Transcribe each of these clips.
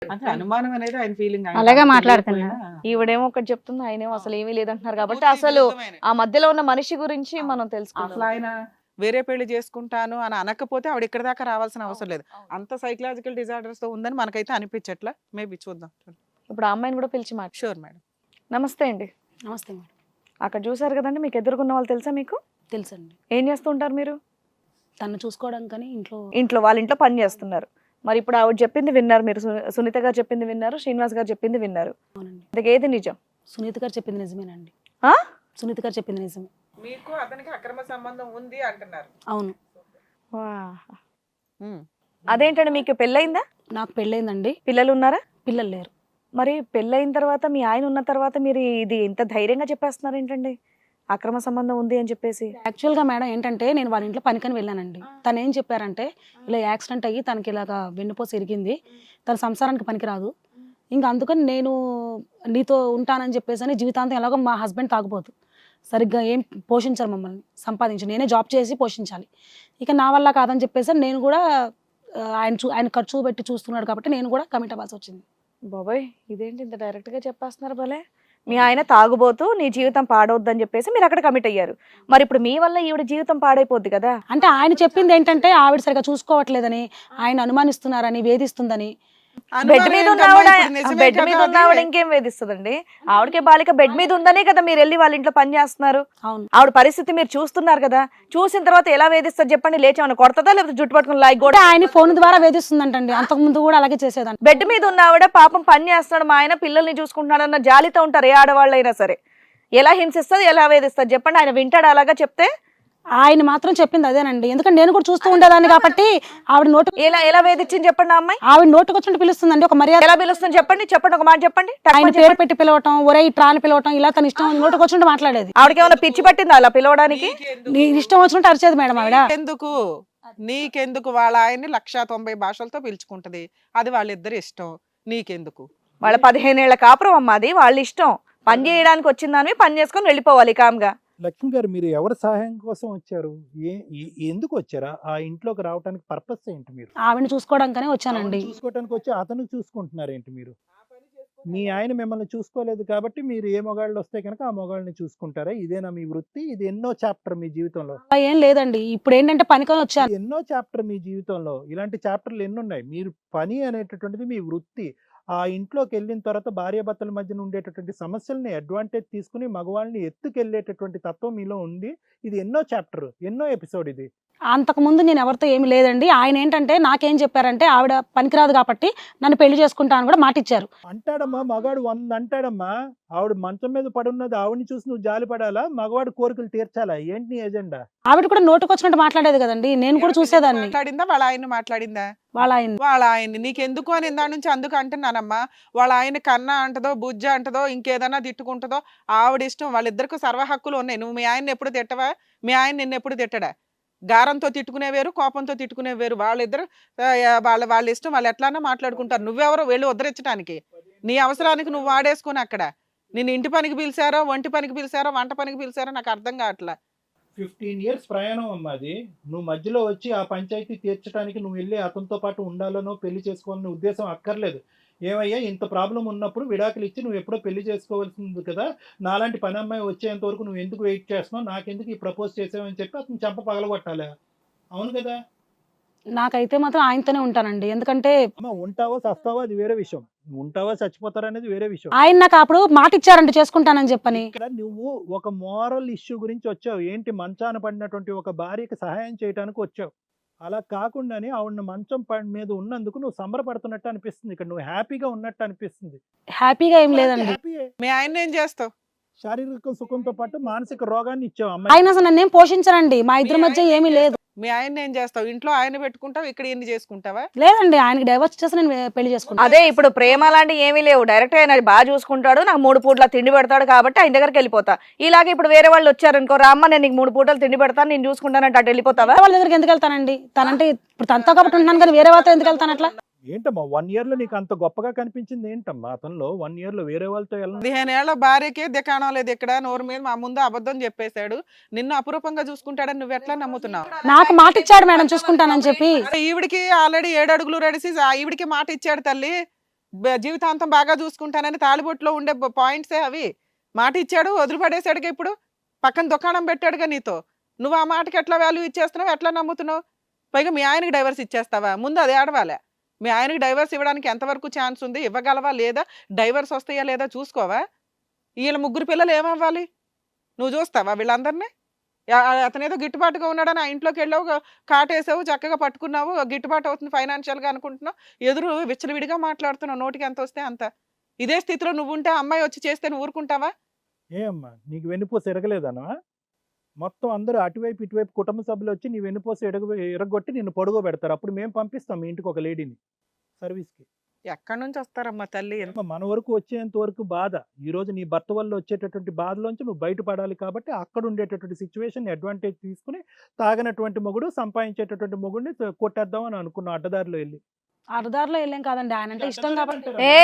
అంటే అనుమానం అనేది ఆయన ఫీలింగ్. అలాగే మాట్లాడుతున్నా. ఈవిడేమో ఒకటి చెప్తుంది, ఆయనేమో అసలు ఏమీ లేదంటున్నారు కాబట్టి అసలు ఆ మధ్యలో ఉన్న మనిషి గురించి మనం అసలు తెలుసుకోవాలి. ఆయన వేరే పెళ్లి చేసుకుంటాను అని అనకపోతే ఆవిడ ఇక్కడ దాకా రావాల్సిన అవసరం లేదు. అంత సైకలాజికల్ డిజార్డర్స్ తో ఉందని మనకైతే అనిపించట్లా. మేబీ చూద్దాం. ఇప్పుడు ఆ అమ్మాయిని కూడా పిలిచి మాట. Sure madam. నమస్తే అండి. నమస్తే మేడం. అక్కడ చూసారు కదండి, మీకు ఎదురుకున్న వాళ్ళు తెలుసా మీకు? తెలుసండి. ఏం చేస్తుంటారు మీరు? తను చూసుకోవడం కానీ ఇంట్లో వాళ్ళ ఇంట్లో పని చేస్తున్నారు. మరి ఇప్పుడు ఆవిడ చెప్పింది విన్నారు మీరు, సునీత గారు చెప్పింది విన్నారు, శ్రీనివాస్ గారు చెప్పింది విన్నారు. అవునండి. ఇంతకు ఏది నిజం? సునీత గారు చెప్పింది నిజమేనండి. ఆ? సునీత గారు చెప్పింది నిజమే. మీకు అతనికి అక్రమ సంబంధం ఉంది అంటున్నారు. అవును. అదేంటండి, మీకు పెళ్ళయిందా? నాకు పెళ్ళైందండి. పిల్లలు ఉన్నారా? పిల్లలు లేరు. మరి పెళ్ళయిన తర్వాత మీ ఆయన ఉన్న తర్వాత మీరు ఇది ఇంత ధైర్యంగా చెప్పేస్తున్నారు ఏంటండి, అక్రమ సంబంధం ఉంది అని చెప్పేసి? యాక్చువల్గా మేడం ఏంటంటే నేను వాళ్ళ ఇంట్లో పనికని వెళ్ళానండి. తను ఏం చెప్పారంటే ఇలా యాక్సిడెంట్ అయ్యి తనకి ఇలాగా వెన్నుపోసి ఇరిగింది, తన సంసారానికి పనికిరాదు, ఇంకా అందుకని నేను నీతో ఉంటానని చెప్పేసి అని జీవితాంతం ఎలాగో మా హస్బెండ్ తాగుపోతు సరిగ్గా ఏం పోషించారు మమ్మల్ని, సంపాదించి నేనే జాబ్ చేసి పోషించాలి, ఇక నా వల్ల కాదని చెప్పేసి నేను కూడా ఆయన ఖర్చు పెట్టి చూస్తున్నాడు కాబట్టి నేను కూడా కమిట్ అవ్వాల్సి వచ్చింది. బాబాయ్ ఇదేంటి ఇంత డైరెక్ట్ గా చెప్పేస్తున్నారు భలే. మీ ఆయన తాగుబోతూ నీ జీవితం పాడవద్దని చెప్పేసి మీరు అక్కడ కమిట్ అయ్యారు. మరి ఇప్పుడు మీ వల్ల ఈవిడ జీవితం పాడైపోద్ది కదా. అంటే ఆయన చెప్పింది ఏంటంటే ఆవిడ సరిగా చూసుకోవట్లేదని, ఆయన అనుమానిస్తున్నారని, వేధిస్తుందని. బెడ్ మీద ఉన్న ఆవిడ ఇంకేం వేధిస్తుందండి? ఆవిడకే బాలిక బెడ్ మీద ఉందనే కదా మీరు వెళ్ళి వాళ్ళ ఇంట్లో పని చేస్తున్నారు. అవును. ఆవిడ పరిస్థితి మీరు చూస్తున్నారు కదా, చూసిన తర్వాత ఎలా వేధిస్తారు చెప్పండి? లేచేమన్నా కొడతదా లేకపోతే జుట్టు పట్టుకుని లాగి కూడా? ఆయన ఫోన్ ద్వారా వేధిస్తుందంటండి, అంతకు ముందు కూడా అలాగే చేసేదాన్ని. బెడ్ మీద ఉన్న ఆవిడ పాపం పని చేస్తున్నాడు, మా ఆయన పిల్లల్ని చూసుకుంటున్నాడు అన్న జాలితో ఉంటారు ఏ ఆడవాళ్ళైనా సరే. ఎలా హింసిస్తుంది, ఎలా వేధిస్తారు చెప్పండి? ఆయన వింటాడు అలాగా చెప్తే? ఆయన మాత్రం చెప్పింది అదేనండి, ఎందుకంటే నేను కూడా చూస్తూ ఉండేదాన్ని కాబట్టి. ఆవిడ నోటు ఎలా వేధించింది చెప్పండి? ఆ అమ్మాయి ఆవిడ నోటుకు వచ్చినట్టు పిలుస్తుందండి, ఒక మర్యాద. ఎలా పిలుస్తుంది చెప్పండి? చెప్పండి, ఒక మాట చెప్పండి. ఆయన పేరు పెట్టి పిలవటం, ఒరే ట్రాని పిలవటం, ఇలా తన ఇష్టం నోటుకు వచ్చినట్టు మాట్లాడేది. ఆవిడకి ఏమైనా పిచ్చి పట్టిందా అలా పిలవడానికి? నీ ఇష్టం వచ్చినట్టు అరిచేది మేడం ఆవిడ. నీకెందుకు? వాళ్ళ ఆయన్ని 190 భాషలతో పిలుచుకుంటది, అది వాళ్ళిద్దరి ఇష్టం, నీకెందుకు? వాళ్ళ 15 ఏళ్ల కాపురం అమ్మ, అది వాళ్ళ ఇష్టం. పని చేయడానికి వచ్చిందని పని చేసుకొని వెళ్ళిపోవాలి కామ్గా. లక్ష్మి గారు, మీరు ఎవరి సహాయం కోసం వచ్చారు? ఎందుకు వచ్చారా ఆ ఇంట్లోకి రావడానికి? పర్పస్ ఏంటి? మీరు ఆవిడని చూసుకోవడానికనే వచ్చానండి. చూసుకోవడానికి వచ్చి అతను చూసుకుంటున్నారు ఏంటి? మీరు మీ ఆయన మిమ్మల్ని చూసుకోలేదు కాబట్టి మీరు ఏ మొగాళ్ళు వస్తే కనుక ఆ మొగాళ్ళని చూసుకుంటారా? ఇదేనా మీ వృత్తి? ఇది ఎన్నో చాప్టర్ మీ జీవితంలో? ఏం లేదండి, ఇప్పుడు ఏంటంటే పనికొని వచ్చాను. ఎన్నో చాప్టర్ మీ జీవితంలో, ఇలాంటి చాప్టర్లు ఎన్ని ఉన్నాయి? మీరు పని అనేటటువంటిది మీ వృత్తి. ఆ ఇంట్లోకి వెళ్ళిన తర్వాత భార్యాభర్తల మధ్యన ఉండేటటువంటి సమస్యల్ని అడ్వాంటేజ్ తీసుకుని మగవాళ్ళని ఎత్తుకెళ్ళేటటువంటి తత్వం మీలో ఉంది. ఇది ఎన్నో చాప్టర్, ఎన్నో ఎపిసోడ్ ఇది. అంతకు ముందు నేను ఎవరితో ఏమి లేదండి. ఆయన ఏంటంటే నాకేం చెప్పారంటే ఆవిడ పనికిరాదు కాబట్టి నన్ను పెళ్లి చేసుకుంటా అని కూడా మాట ఇచ్చారు. అంటాడమ్మా మగాడు 100 అంటాడమ్మా. ఆవిడ మంచం మీద పడున్నది, ఆవిడని చూసి నువ్వు జాలి పడాలా? మగవాడు కోరికలు తీర్చాలా? ఏంటి నీ ఎజెండా? ఆవిడ కూడా నోటుకు వచ్చినట్టు మాట్లాడేది కదండి, నేను కూడా చూసేదాన్ని. మాట్లాడిందా? వాళ్ళ ఆయన మాట్లాడిందా? వాళ్ళ ఆయన్ని నీకెందుకు అని ఇందా నుంచి అందుకు అంటున్నానమ్మా. వాళ్ళ ఆయన కన్నా అంటదో, బుజ్జ అంటదో, ఇంకేదన్నా తిట్టుకుంటుందో, ఆవిడ ఇష్టం. వాళ్ళిద్దరికి సర్వ హక్కులు ఉన్నాయి. నువ్వు మీ ఆయన్ని ఎప్పుడు తిట్టవా? మీ ఆయన నిన్ను ఎప్పుడు తిట్టడా? గారంతో తిట్టుకునే వేరు, కోపంతో తిట్టుకునే వేరు. వాళ్ళిద్దరు వాళ్ళ ఇష్టం, వాళ్ళు ఎట్లానో మాట్లాడుకుంటారు. నువ్వెవరో వెళ్ళి ఉద్ధరించడానికి? నీ అవసరానికి నువ్వు వాడేసుకుని అక్కడ నేను ఇంటి పనికి పిలిచారో, ఒంటి పనికి పిలిచారో, వంట పనికి పిలిచారో నాకు అర్థం కావట్లా. 15 years ప్రయాణం అమ్మా అది. నువ్వు మధ్యలో వచ్చి ఆ పంచాయతీ తీర్చడానికి నువ్వు వెళ్ళి అతనితో పాటు ఉండాలనో పెళ్లి చేసుకోవాలనే ఉద్దేశం అక్కర్లేదు. ఏమయ్యా, ఇంత ప్రాబ్లం ఉన్నప్పుడు విడాకులు ఇచ్చి నువ్వు ఎప్పుడో పెళ్లి చేసుకోవాల్సింది కదా. నాలాంటి పని అమ్మాయి వచ్చేంత వరకు నువ్వు ఎందుకు వెయిట్ చేస్తున్నావు, నాకెందుకు ఈ ప్రపోజ్ చేసావని చెప్పి అతను చెంప పగలగొట్టాలా? అవును కదా. నాకైతే మాత్రం ఆయనతోనే ఉంటానండి, ఎందుకంటే అమ్మా ఉంటావో చస్తావో అది వేరే విషయం, ఉంటావా చచ్చిపోతారనేది వేరే విషయం. ఆయన నాకు అప్పుడు మాట ఇచ్చారండి చేసుకుంటానని చెప్పని. ఇక్కడ నువ్వు ఒక మోరల్ ఇష్యూ గురించి వచ్చావు. ఏంటి, మంచాన పడినటువంటి ఒక భార్యకి సహాయం చేయడానికి వచ్చావు. అలా కాకుండానే ఆవిడ మంచం మీద ఉన్నందుకు నువ్వు సంబరపడుతున్నట్టు అనిపిస్తుంది. ఇక్కడ నువ్వు హ్యాపీగా ఉన్నట్టు అనిపిస్తుంది. హ్యాపీగా ఏం లేదండి. హ్యాపీయే. మీ ఆయన ఏం చేస్తావు? శారీరక సుఖంతో పాటు మానసిక రోగాన్ని ఇచ్చావు అమ్మాయి. ఆయన అసలు నన్నేం పోషించరండి, మా ఇద్దరి మధ్య ఏమీ లేదు. మీ ఆయన ఏం చేస్తావు? ఇంట్లో ఆయన పెట్టుకుంటావు, ఇక్కడ ఎన్ని చేసుకుంటావా? లేదండి, ఆయనకి డైవర్స్ చేసి నేను పెళ్లి చేసుకుంటాను. అదే ఇప్పుడు ప్రేమ లాంటి ఏమీ లేవు. డైరెక్ట్ ఆయన బాగా చూసుకుంటాడు, నాకు 3 పూట్ల తిండి పెడతాడు కాబట్టి ఆయన దగ్గరికి వెళ్ళిపోతా. ఇలాగే ఇప్పుడు వేరే వాళ్ళు వచ్చారనుకో, రామ్మ నేను నీకు 3 పూటలు తిండి పెడతాను, నేను చూసుకుంటానంటే అటు వెళ్ళిపోతావా? వాళ్ళ దగ్గరికి ఎందుకు వెళ్తానండి? తనంటే ఇప్పుడు తనతో కాబట్టి ఉంటున్నాను కానీ వేరే వాళ్ళతో ఎందుకు వెళ్తాను అట్లా? ఏంటమ్మా 1 year లో నీకు అంత గొప్పగా కనిపించింది ఏంటమ్మా అతనిలో? 1 year లో వేరే వాళ్ళతో 15 ఏళ్ల భార్యకే దికాణం లేదు. ఇక్కడ నోరు మీద మా ముందు అబద్ధం చెప్పేశాడు. నిన్ను అపురూపంగా చూసుకుంటాడని నువ్వు ఎట్లా నమ్ముతున్నావు? నాకు మాట ఇచ్చాడు మేడం చూసుకుంటానని చెప్పి. ఈవిడికి ఆల్రెడీ 7 అడుగులు రెడిసి ఈవిడికి మాట ఇచ్చాడు తల్లి. జీవితాంతం బాగా చూసుకుంటానని తాళిబొట్టులో ఉండే పాయింట్సే అవి. మాట ఇచ్చాడు వదిలిపడేసాడుగా, ఇప్పుడు పక్కన దుకాణం పెట్టాడుగా నీతో. నువ్వు ఆ మాటకి ఎట్లా వాల్యూ ఇచ్చేస్తున్నావు, ఎట్లా నమ్ముతున్నావు? పైగా మీ ఆయనకి డైవర్స్ ఇచ్చేస్తావా? ముందు అది ఆడవాలే. మీ ఆయనకి డైవర్స్ ఇవ్వడానికి ఎంతవరకు ఛాన్స్ ఉంది, ఇవ్వగలవా లేదా, డైవర్స్ వస్తాయా లేదా చూసుకోవా? వీళ్ళ ముగ్గురు పిల్లలు ఏమవ్వాలి? నువ్వు చూస్తావా వీళ్ళందరినీ? అతనేదో గిట్టుబాటుగా ఉన్నాడని ఆ ఇంట్లోకి వెళ్ళావు, కాటేసావు, చక్కగా పట్టుకున్నావు, గిట్టుబాటు అవుతుంది ఫైనాన్షియల్గా అనుకుంటున్నావు, ఎదురు విచ్చలవిడిగా మాట్లాడుతున్నావు, నోటికి ఎంత వస్తే అంత. ఇదే స్థితిలో నువ్వు ఉంటే అమ్మాయి వచ్చి చేస్తే నువ్వు ఊరుకుంటావా? ఏమ్మా నీకు వెన్నుపోసి ఎరగలేదనా? మొత్తం అందరూ అటువైపు ఇటువైపు కుటుంబ సభ్యులు వచ్చి నీ వెన్నుపోసి ఎరగొట్టి నిన్ను పొడుగోబెడతారు. అప్పుడు మేము పంపిస్తాం మీ ఇంటికి ఒక లేడీని సర్వీస్కి. ఎక్కడి నుంచి వస్తారమ్మా తల్లి? మన వరకు వచ్చేంత వరకు బాధ, ఈ రోజు నీ భర్త వల్ల వచ్చేటటువంటి బాధలోంచి నువ్వు బయటపడాలి కాబట్టి అక్కడ ఉండేటటువంటి సిచ్యువేషన్ అడ్వాంటేజ్ తీసుకుని తాగనటువంటి మొగుడు సంపాదించేటటువంటి మొగుడిని కొట్టేద్దాం అని అనుకున్నావు అడ్డదారిలో వెళ్ళి. అరదారిలో వెళ్ళాం కాదండి, ఆయన అంటే ఇష్టం కాబట్టి. ఏ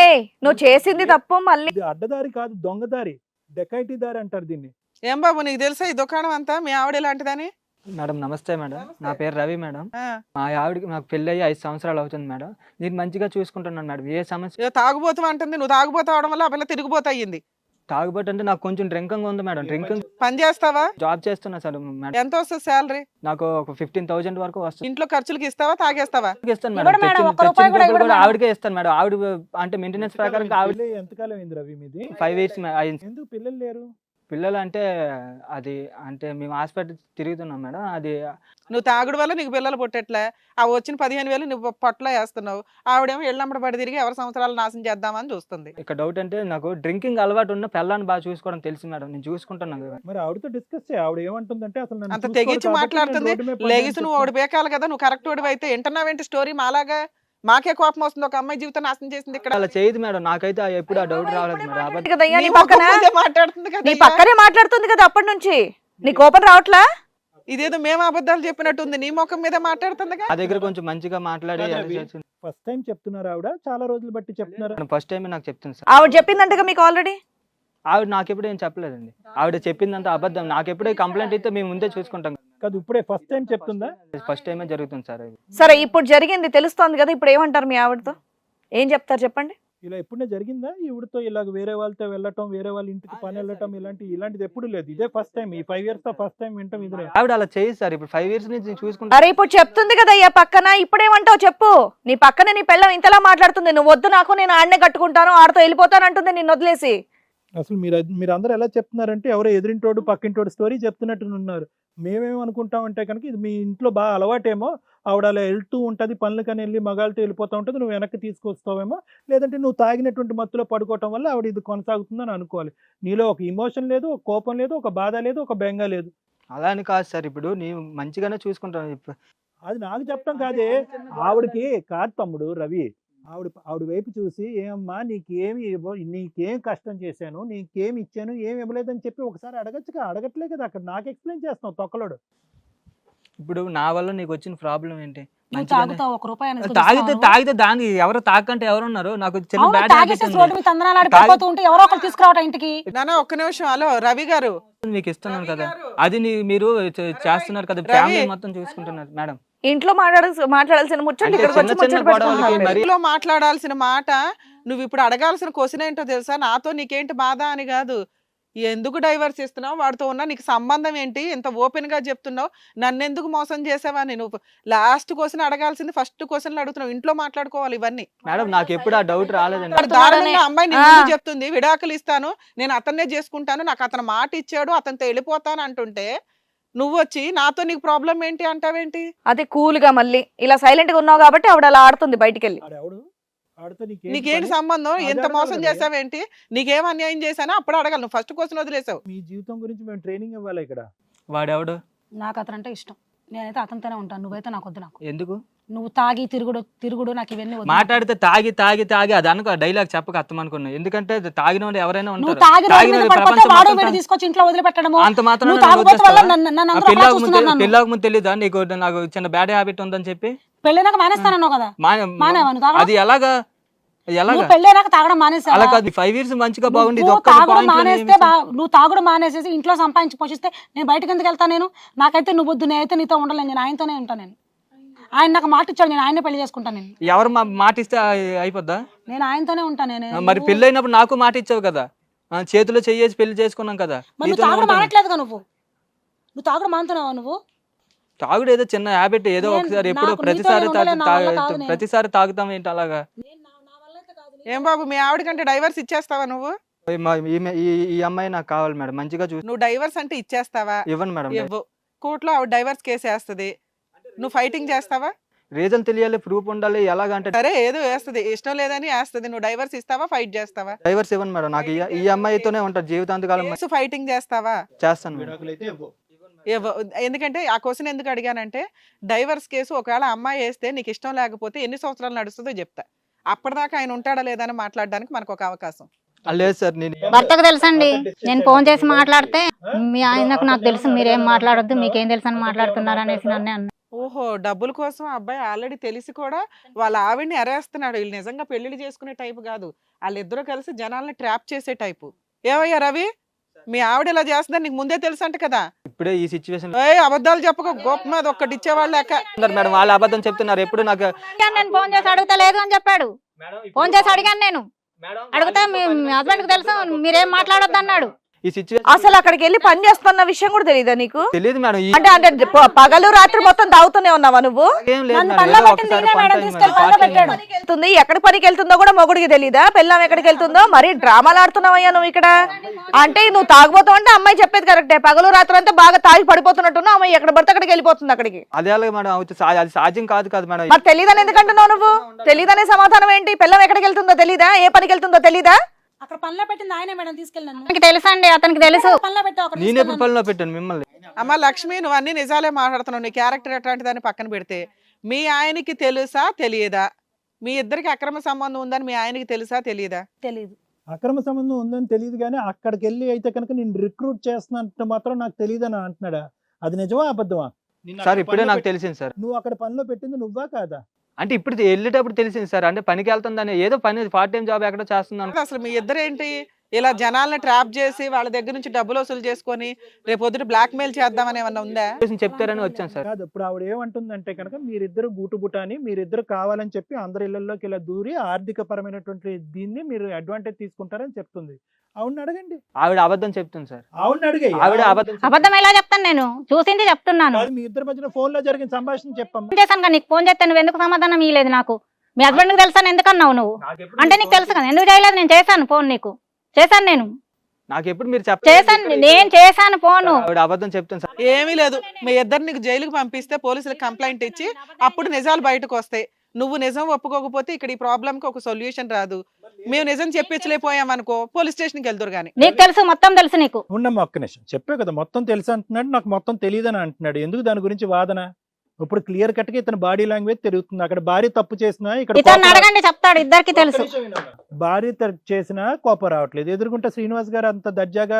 నువ్వు చేసింది తప్పు, మళ్ళీ ఇది అడ్డదారి కాదు, దొంగదారి, డెకైటీ దారి అంటారు దీన్ని. ఏం బాబు నీకు తెలుసా ఈ దుకాణం అంతా మీ ఆవిడ ఇలాంటిదని? మేడం నమస్తే మేడం, నా పేరు రవి మేడం. ఆ, మా ఆవిడకి నాకు పెళ్ళి అయ్యి 5 సంవత్సరాలు అవుతుంది మేడం. నేను మంచిగా చూసుకుంటున్నాను మేడం, ఏ సమస్య. ఏదో తాగుబోతు అంటుంది, నువ్వు తాగుబోతు అవడం వల్ల ఆ పిల్ల తిరిగిపోతా అయ్యింది. తాగుబోతు అంటే నాకు కొంచెం డ్రింకింగ్ ఉంది మేడం. డ్రింకింగ్ పని చేస్తావా? జాబ్ చేస్తున్నా సార్ మేడం. ఎంత వస్తుంది శాలరీ? నాకు ఒక 15,000 వరకు వస్తుంది. ఇంట్లో ఖర్చులకి ఇస్తావా, తాగేస్తావా? ఇస్తాను ఇవ్వడు మేడం, మేడం, తెచ్చిన ఒక్క రూపాయి కూడా ఇవ్వడు కూడా మేడం. ఆవిడకే ఇస్తాను మేడం. ఆవిడ అంటే మెయింటెనెన్స్ ప్రకారం ఆవిడ పెళ్ళి ఎంతకాలం అయింది రవి మీది? 5 years అయింది. ఎందుకు పిల్లలు లేరు? పిల్లలు అంటే అది అంటే మేము హాస్పిటల్ తిరుగుతున్నాం మేడం. అది నువ్వు తాగుడు వల్ల నీకు పిల్లలు పుట్టట్లే, ఆ వచ్చిన 15,000 నువ్వు పొట్టలో వేస్తున్నావు, ఆవిడేమో ఎళ్ళమ్మడి పడి తిరిగి ఎవరి సంవత్సరాలు నాశనం చేద్దామని చూస్తుంది. ఇక్కడ డౌట్ అంటే నాకు డ్రింకింగ్ అలవాటు ఉన్న పిల్లని బాగా చూసుకోవడం తెలుసు మేడం, నేను చూసుకుంటున్నాను కదా. మరి ఆవిడతో డిస్కస్ చేయి. ఆవిడ ఏమంటుందంటే అసలు నన్ను అంత చూసుకోరు తెగించి కాబట్టి మాట్లాడుతుంది. నేను రోడ్డు మీద పడ్డాను లేగిసి నువ్వు ఒకటి బేకాలి కదా, నువ్వు కరెక్ట్ వాడివి అయితే వింటున్నావేంటి స్టోరీ మాలాగా? మాకే కోపం వస్తుంది, ఒక అమ్మాయి జీవితం నాశనం చేసింది ఇక్కడ. అలా చేయదు మేడం, నాకైతే ఎప్పుడు ఆ డౌట్ రాలేదు మేడం. అబద్ధం. కదయ్యా నీ నీ పక్కన, ముఖం ముందే మాట్లాడుతుంది నీ కదా. పక్కనే మాట్లాడుతుంది కదా అప్పటి నుంచి, నీ కోపం రావట్లా? ఇదేదో మేము అబద్ధాలు చెప్పినట్టుంది, నీ ముఖం మీద మాట్లాడుతుందిగా. నా దగ్గర కొంచెం మంచిగా మాట్లాడి ఫస్ట్ టైం చెప్తున్నారు ఆవిడ, చాలా రోజులు బట్టి చెప్తున్నారు. ఫస్ట్ టైం నాకు చెప్తుంది సార్. ఆవిడ చెప్పిందంటగా మీకు ఆల్రెడీ. ఆవిడ నాకెప్పుడు ఏం చెప్పలేదండి, ఆవిడ చెప్పిందంత అబద్ధం. నాకెప్పుడే కంప్లైంట్ అయితే మేము ముందే చూసుకుంటాం. కాదు ఇప్పుడే ఫస్ట్ టైం చెప్తుందా? ఫస్ట్ టైమే జరుగుతుంది సార్ ఇది. సరే ఇప్పుడు జరిగింది తెలుస్తోంది కదా, ఇప్పుడు ఏమంటారు మీ ఆవిడతో? ఏం చెప్తారు చెప్పండి. ఇలా ఎప్పుడే జరిగిందా ఈవిడతో ఇలాగ వేరే వాళ్ళతో వెళ్ళటం, వేరే వాళ్ళ ఇంటికి పని వెళ్ళటం, ఇలాంటిది ఎప్పుడు లేదు, ఇదే ఫస్ట్ టైం. ఈ 5 years తో ఫస్ట్ టైం వింటాం ఇదే. ఆవిడ అలా చేయదు సార్, ఇప్పుడు 5 years నుంచి చూసుకుంటా. అరే ఇప్పుడు చెప్తుంది కదా అయ్యా పక్కన, ఇప్పుడేమంటావు చెప్పు. నీ పక్కన నీ పెళ్ళం ఇంతలా మాట్లాడుతుంది, నువ్వు వద్దు నాకు, నేను ఆడనే కట్టుకుంటాను, ఆడతో వెళ్ళిపోతాను అంటుంది నిన్ను వదిలేసి. అసలు మీరు అందరూ ఎలా చెప్తున్నారంటే ఎవరో ఎదురింటోడు పక్కింటోడు స్టోరీ చెప్తున్నట్టు ఉన్నారు. మేమేమనుకుంటామంటే కనుక ఇది మీ ఇంట్లో బాగా అలవాటేమో, ఆవిడ అలా వెళ్తూ ఉంటుంది పనులకని వెళ్ళి మగాళ్ళతో వెళ్ళిపోతూ ఉంటుంది, నువ్వు వెనక్కి తీసుకొస్తావేమో, లేదంటే నువ్వు తాగినటువంటి మత్తులో పడుకోవటం వల్ల ఆవిడ ఇది కొనసాగుతుందని అనుకోవాలి. నీలో ఒక ఇమోషన్ లేదు, ఒక కోపం లేదు, ఒక బాధ లేదు, ఒక బెంగ లేదు. అలా అని కాదు సార్, ఇప్పుడు నేను మంచిగానే చూసుకుంటాను. అది నాకు చెప్పడం కాదే, ఆవిడకి కాదు తమ్ముడు రవి, ఆవిడ వైపు చూసి ఏమమ్మా నీకేం కష్టం చేశాను, నీకేమి ఇచ్చాను, ఏమి ఇవ్వలేదని చెప్పి ఒకసారి అడగచ్చుగా. అడగట్లే కదా, అక్కడ నాకు ఎక్స్ప్లెయిన్ చేస్తావు తొక్కలోడు. ఇప్పుడు నా వల్ల నీకు వచ్చిన ప్రాబ్లం ఏంటి? నువ్వు మంచిగానే తాగుతావు, 1 రూపాయి అనేది తాగితే దానికి ఎవరు తాకంటే ఎవరున్నారు? నాకు చిన్న అవును, బ్యాడ్ హ్యాబిట్ తాగేసేసి రోడ్డు మీద తందనాలు ఆడిపోతూ ఉంటే ఎవరో ఒకరు తీసుకురావటం ఇంటికి. నాన్న ఒక్క నిమిషం. హలో రవి గారు, మీకు ఇస్తున్నాను కదా, అది మీరు చేస్తున్నారు కదా, ఫ్యామిలీ మొత్తం చూసుకుంటున్నారు మేడం. ఇంట్లో మాట్లాడాల్సిన ముచ్చట్లు అంటే ఇక్కడికి వచ్చి చిన్న చిన్న ముచ్చట గొడవలకి పెట్టుకుంటున్నారు. మరి- ఇంట్లో మాట్లాడాల్సిన మాట నువ్వు ఇప్పుడు అడగాల్సిన క్వశ్చన్ ఏంటో తెలుసా? నాతో నీకేంటి బాధ అని కాదు, ఎందుకు డైవర్స్ ఇస్తున్నావు, వాడితో ఉన్న నీకు సంబంధం ఏంటి, ఇంత ఓపెన్ గా చెప్తున్నావు, నన్ను ఎందుకు మోసం చేసావని నువ్వు లాస్ట్ క్వశ్చన్ అడగాల్సింది ఫస్ట్ క్వశ్చన్లు అడుగుతున్నావు. ఇంట్లో మాట్లాడుకోవాలి ఇవన్నీ. మేడం నాకు ఎప్పుడు ఆ డౌట్ రాలేదండి. వాడు దారుణంగా అమ్మాయి నీ ముందు చెప్తుంది, విడాకులు ఇస్తాను, నేను అతన్నే చేసుకుంటాను, నాకు అతను మాట ఇచ్చాడు, అతనితో వెళ్ళిపోతాను అంటుంటే నువ్వు వచ్చి నాతో నీకు ప్రాబ్లం ఏంటి అంటావేంటి? అది కూల్ గా మళ్ళీ ఇలా సైలెంట్ గా ఉన్నావు కాబట్టి ఆవిడ అలా ఆడుతుంది బయటికి వెళ్ళి. ఆవిడతో నీకేంటి సంబంధం, ఎంత మోసం చేసావేంటి, నీకేం అన్యాయం చేశానో అప్పుడు అడగాలి. నువ్వు ఫస్ట్ క్వశ్చన్ వదిలేసావు. మీ జీవితం గురించి మేము ట్రైనింగ్ ఇవ్వాలి ఇక్కడ. వాడెవడు? నాకు అతను అంటే ఇష్టం, నేనైతే అతనితోనే ఉంటాను, నువ్వైతే నాకు వద్దు. నాకు ఎందుకు నువ్వు తాగి తిరుగుడు నాకు ఇవన్నీ వద్దు. మాట్లాడితే తాగి అది అనుకో డైలాగ్ చెప్పక అర్థం అనుకున్నా. ఎందుకంటే తాగిన వాళ్ళు ఎవరైనా నువ్వు ఉంటారు. తాగి రోడ్డు మీద తాగిన పడిపోతే ప్రపంచం వాడు మొత్తం వీడు తీసుకొచ్చి ఇంట్లో వదిలిపెట్టడము. అంత మాత్రం నువ్వు తాగుబోతు వల్ల నన్ను అందరూ అలా చూస్తున్నారు నన్ను. పెళ్ళాక ముందు తెలీదా నీకు నాకు చిన్న బ్యాడ్ హ్యాబిట్ ఉందని చెప్పి? పెళ్ళైనాక మానేస్తానన్నావు కదా, మానేవా నువ్వు తాగడం? అది ఎలాగా నువ్వు పెళ్ళైనాక తాగడం మానేసావా? అలా కాదు, 5 years మంచిగా బాగుంది. నువ్వు తాగుడు మానేస్తే నువ్వు తాగుడు మానేసేసి ఇంట్లో సంపాదించి పోషిస్తే నేను బయటకు ఎందుకు వెళ్తాను? నాకైతే నువ్వు వద్దు, నేనైతే నీతో ఉండలేను, నేను ఆయనతోనే ఉంటాను. నేను ఆయన నాకు మాట ఇచ్చాడు, నేను ఆయనే పెళ్లి చేసుకుంటాను. ఎవరు మాట ఇస్తే అయిపోద్దా? నేను ఆయనతోనే ఉంటాను. నేను మరి పెళ్లి అయినప్పుడు నాకు మాట ఇచ్చావు కదా, చేతిలో చెయ్యేసి పెళ్లి చేసుకున్నాం కదా. మరి నువ్వు తాగుడు మానట్లేదుగా, నువ్వు తాగుడు మానుతున్నావా? నువ్వు తాగుడు ఏదో చిన్న హ్యాబిట్, ఏదో ఒకసారి ఎప్పుడు ప్రతిసారి తాగుతాం ఏంటి అలాగా? ఏం బాబు మీ ఆవిడ కంటే డైవర్స్ ఇచ్చేస్తావా నువ్వు? ఈ అమ్మాయి నాకు కావాలి మేడం, మంచిగా చూసి. నువ్వు డైవర్స్ అంటే ఇచ్చేస్తావా? ఇవ్వను మేడం. ఇవ్వు. కోర్టులో ఆవిడ డైవర్స్ కేసు వేస్తుంది, నువ్వు ఫైటింగ్ చేస్తావా? రీజన్ తెలియాలి, ప్రూఫ్ ఉండాలి. ఎలాగంటే సరే ఏదో వేస్తుంది, ఇష్టం లేదని వేస్తుంది, నువ్వు డైవర్స్ ఇస్తావా ఫైట్ చేస్తావా? డైవర్స్ ఇవ్వను మేడం, నాకు ఈ అమ్మాయితోనే ఉంటారు జీవితాంతకాలం. ఫైటింగ్ చేస్తావా? చేస్తాను మేడం. విడాకులైతే ఇవ్వు. ఎందుకంటే ఆ క్వశ్చన్ ఎందుకు అడిగానంటే, డైవర్స్ కేసు ఒకవేళ అమ్మాయి వేస్తే నీకు ఇష్టం లేకపోతే ఎన్ని సంవత్సరాలు నడుస్తుందో చెప్తా. అప్పటిదాకా ఆయన ఉంటాడా లేదని మాట్లాడడానికి మనకు ఒక అవకాశం. లేదు సార్, నేను భర్తకు తెలుసండి, నేను ఫోన్ చేసి మాట్లాడితే మీ ఆయనకు నాకు తెలుసు, మీరేం మాట్లాడొద్దు, మీకేం తెలుసు అని మాట్లాడుతున్నారు అనేసి నన్నే అన్న. ఓహో, డబ్బుల కోసం ఆ అబ్బాయి ఆల్రెడీ తెలిసి కూడా వాళ్ళ ఆవిడ్ని అరేస్తున్నాడు. వీళ్ళు నిజంగా పెళ్లిళ్ళు చేసుకునే టైపు కాదు, వాళ్ళిద్దరూ కలిసి జనాల్ని ట్రాప్ చేసే టైపు. ఏవయ్యా రవి, మీ ఆవిడ ఇలా చేస్తుందని నీకు ముందే తెలుసు అంట కదా? ఇప్పుడే ఈ సిచ్యువేషన్ అబద్ధాలు చెప్పక గొప్ప మీద ఒక్కటి ఇచ్చేవాళ్ళు లెక్క. మేడం వాళ్ళు అబద్ధం చెప్తున్నారు. ఎప్పుడు నాకు నేను ఫోన్ చేసి అడుగుతా లేదు అని చెప్పాడు. ఫోన్ చేసి అడిగాను, నేను అడిగితే మీ హస్బెండ్ కు తెలుసు, మీరేం మాట్లాడొద్దు అన్నాడు. ఈ సిచ్యువేషన్ అసలు అక్కడికి వెళ్ళి పని చేస్తున్న విషయం కూడా తెలియదా నీకు? తెలియదు మేడం. అంటే పగలు రాత్రి మొత్తం తాగుతూనే ఉన్నావా నువ్వు? ఏం లేదు నన్ను మేడం, పనిలో ఏదో పెట్టింది ఒకసారి ఈయనే మేడం, తీసుకెళ్ళి part పనిలో time పెట్టాడు. మేడం. వెళ్తుంది, ఎక్కడ పనికి వెళ్తుందో కూడా మొగుడికి తెలీదా? పెళ్ళాం ఎక్కడికి వెళ్తుందో? మరి డ్రామాలు ఆడుతున్నావయ్యా నువ్వు ఇక్కడ. అంటే నువ్వు తాగుపోతావు అంటే అమ్మాయి చెప్పేది కరెక్టే, పగలు రాత్రి అంతా బాగా తాగి పడిపోతున్నట్టున్నావు, అమ్మాయి ఎక్కడ పడితే అక్కడికి వెళ్ళిపోతుంది అక్కడికి. అదే అలాగే మేడం, అది సాధ్యం కాదు కదా మేడం. మరి తెలీదని ఎందుకంటున్నావు నువ్వు? తెలీదనే సమాధానం ఏంటి? పెళ్ళాం ఎక్కడికి వెళ్తుందో తెలీదా? ఏ పనికి వెళ్తుందో తెలీదా? అక్కడ పనిలో పెట్టింది ఆయనే మేడం, తీసుకెళ్ళి నన్ను అతనికి తెలుసండి, అతనికి తెలుసు. పనిలో పెట్టావు అక్కడ నేను ఎప్పుడు పనిలో పెట్టాను మిమ్మల్ని? అమ్మ లక్ష్మి, నువ్వు అన్ని నిజాలే మాట్లాడుతున్నావు. నీ క్యారెక్టర్ ఎట్లాంటిదని పక్కన పెడితే, మీ ఆయనకి తెలుసా తెలియదా? మీ ఇద్దరికి అక్రమ సంబంధం ఉందని మీ ఆయనకి తెలుసా తెలియదా? తెలియదు. అక్రమ సంబంధం ఉందని తెలియదు కానీ అక్కడికి వెళ్ళి అయితే కనుక నేను రిక్రూట్ చేస్తున్నట్టు మాత్రం నాకు తెలియదని అంటున్నాడా? అది నిజమా అబద్ధమా? సార్ ఇప్పుడే నాకు తెలిసింది సార్. నువ్వు అక్కడ పనిలో పెట్టింది నువ్వా కాదా? అంటే ఇప్పుడు వెళ్ళేటప్పుడు తెలిసింది సార్. అంటే పనికి వెళ్తుందని, ఏదో పని పార్ట్ టైం జాబ్ ఎక్కడో చేస్తున్నాను. అసలు మీ ఇద్దరేంటి ఇలా జనాల్ని ట్రాప్ చేసి వాళ్ళ దగ్గర నుంచి డబ్బులు వసూలు చేసుకొని రేపు పొద్దుట బ్లాక్ మెయిల్ చేద్దామని ఏమన్నా ఉందా? చెప్తారని వచ్చాను సార్. కాదు, ఇప్పుడు ఆవిడ ఏమంటుందంటే కనుక మీరిద్దరు గూటుబుట అని, మీరిద్దరు కావాలని చెప్పి అందరి ఇళ్లలోకి ఇలా దూరి ఆర్థిక పరమైనటువంటి దీన్ని మీరు అడ్వాంటేజ్ తీసుకుంటారని చెప్తుంది. ఆవిడని అడగండి. ఆవిడ అబద్ధం చెప్తుంది సార్. ఆవిడని అడిగే. ఆవిడ అబద్ధం అబద్ధం ఎలా చెప్తాను, నేను చూసింది చెప్తున్నాను. మీ ఇద్దరి మధ్యన ఫోన్ లో జరిగిన సంభాషణ చెప్పమ్మా. ఫోన్ చేశాను కదా నీకు, ఫోన్ చేస్తే నువ్వు ఎందుకు సమాధానం ఇవ్వలేదు నాకు? మీ హస్బెండ్ కు తెలుసా ఎందుకన్నావు నువ్వు? అంటే నీకు తెలుసు కదా, ఎందుకు చేయలేదు? నేను చేశాను ఫోన్, నీకు చేశాను, నేను నాకు ఎప్పుడు మీరు చేశాను, నేను చేశాను ఫోన్. ఆవిడ అబద్ధం చెప్తుంది సార్. ఏమీ లేదు, మీ ఇద్దరు నీకు జైలుకి పంపిస్తే పోలీసులకు కంప్లైంట్ ఇచ్చి అప్పుడు నిజాలు బయటకు వస్తాయి. నువ్వు నిజం ఒప్పుకోకపోతే ఇక్కడ ఈ ప్రాబ్లం కి ఒక సొల్యూషన్ రాదు. మేము నిజం చెప్పించలేకపోయాం అనుకో, పోలీస్ స్టేషన్ కి వెళ్తారు. కానీ నీకు తెలుసు, మొత్తం తెలుసు నీకు. ఉండమ్మా ఒక్క నిమిషం. చెప్పే కదా మొత్తం తెలుసు అంటున్నాడు, నాకు మొత్తం తెలియదని అంటున్నాడు. ఎందుకు దాని గురించి వాదన? ఇప్పుడు క్లియర్ కట్ గా ఇతను బాడీ లాంగ్వేజ్ తిరుగుతుంది. అక్కడ భార్య తప్పు చేసినా ఇక్కడ ఇతను అడగండి, చెప్తాడు, ఇద్దరికి తెలుసు. భార్య చేసినా కోపం రావట్లేదు. ఎదుర్కొంటే శ్రీనివాస్ గారు అంత దర్జాగా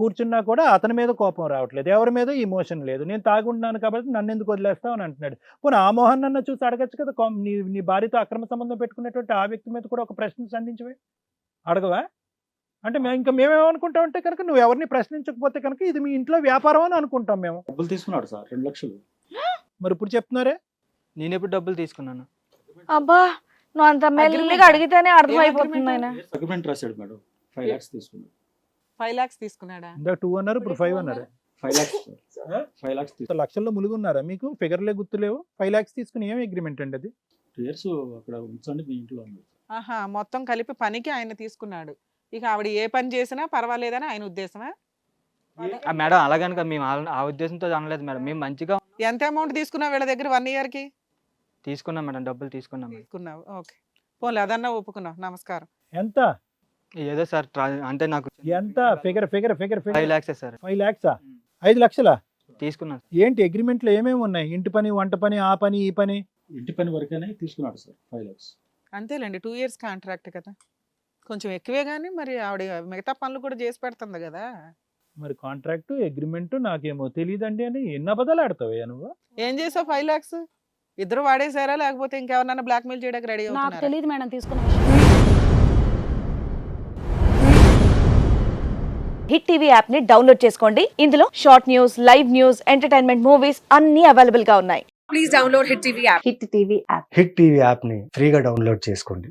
కూర్చున్నా కూడా అతని మీద కోపం రావట్లేదు. ఎవరి మీద ఇమోషన్ లేదు. నేను తాగుంటున్నాను కాబట్టి నన్ను ఎందుకు వదిలేస్తావు అని అంటున్నాడు. పోనీ ఆ మోహన్ నన్ను చూసి అడగచ్చు కదా, నీ భార్యతో అక్రమ సంబంధం పెట్టుకునేటువంటి ఆ వ్యక్తి మీద కూడా ఒక ప్రశ్న సంధించవే, అడగవా? అంటే ఇంకా మేమేమనుకుంటాం అంటే కనుక నువ్వు ఎవరిని ప్రశ్నించకపోతే కనుక ఇది మీ ఇంట్లో వ్యాపారం అని అనుకుంటాం మేము. డబ్బులు తీసుకున్నాడు సార్, 2 లక్షలు. మరి ఇప్పుడు చెప్తున్నారే నేను ఎప్పుడు డబ్బులు తీసుకున్నాను? అబ్బా, నువ్వు అంత మెల్లిగా అడిగితేనే అర్థమైపోతుంది ఆయన. అగ్రిమెంట్ రాశాడు మేడం, 5 lakhs తీసుకున్నాడు. 5 lakhs తీసుకున్నాడా? ఇందాక 2 అన్నారు, ఇప్పుడు 5 అన్నారు. 5 lakhs సార్. 5 lakhs తీసుకున్నాడు. లక్షల్లో ములుగున్నారా మీకు? ఫిగర్లే గుర్తులేవు. 5 lakhs తీసుకుని ఏం అగ్రిమెంట్ అండి అది? 2 years అక్కడ ఉంచండి మీ ఇంట్లో ఉంది. ఆహా, మొత్తం కలిపి పనికి ఆయన తీసుకున్నాడు. ఇక ఆవిడ ఏ పని చేసినా పర్వాలేదని ఆయన ఉద్దేశమా? మేడం అలాగనుక మేము ఆ ఉద్దేశంతో అనలేదు మేడం. మేము మంచిగా ఎంత అమౌంట్ తీసుకున్నావు వీళ్ళ దగ్గర 1 year కి? తీసుకున్నాం మేడం, డబ్బులు తీసుకున్నాం మేడం. తీసుకున్నావు, ఓకే. పోలే అదన్నా ఒప్పుకున్నావు, నమస్కారం. ఎంత? ఏదో సార్ అంటే నాకు ఎంత? Figure 5 lakhs sir. 5 lakhs? 5 లక్షలా తీసుకున్నాను. ఏంటి అగ్రిమెంట్ లో ఏమేమి ఉన్నాయి? ఇంటి పని, వంట పని, ఆ పని, ఈ పని? ఇంటి పని వరకనే తీసుకున్నాడు సార్ 5 lakhs. అంతేలేండి, 2 years కాంట్రాక్ట్ కదా, కొంచెం ఎక్కువే. కానీ మరి ఆవిడ మిగతా పనులు కూడా చేసి పెడుతుంది కదా. మరి కాంట్రాక్ట్ అగ్రిమెంట్ నాకేమో తెలియదండి అని ఎన్ని అబద్ధాలు ఆడతావయ్యా నువ్వు? ఏం చేసావు 5 lakhs? ఇద్దరు వాడేసారా లేకపోతే ఇంకెవరన్నా బ్లాక్ మెయిల్ చేయడానికి రెడీ నాకు అవుతున్నారా? తెలియదు మేడం తీసుకున్న హిట్ టీవీ యాప్ ని డౌన్లోడ్ చేసుకోండి. ఇందులో short news, live news, entertainment, movies అన్ని అవైలబుల్ గా ఉన్నాయి. Please download Hit TV app. Hit TV app hit TV యాప్ని ఫ్రీగా డౌన్లోడ్ చేసుకోండి.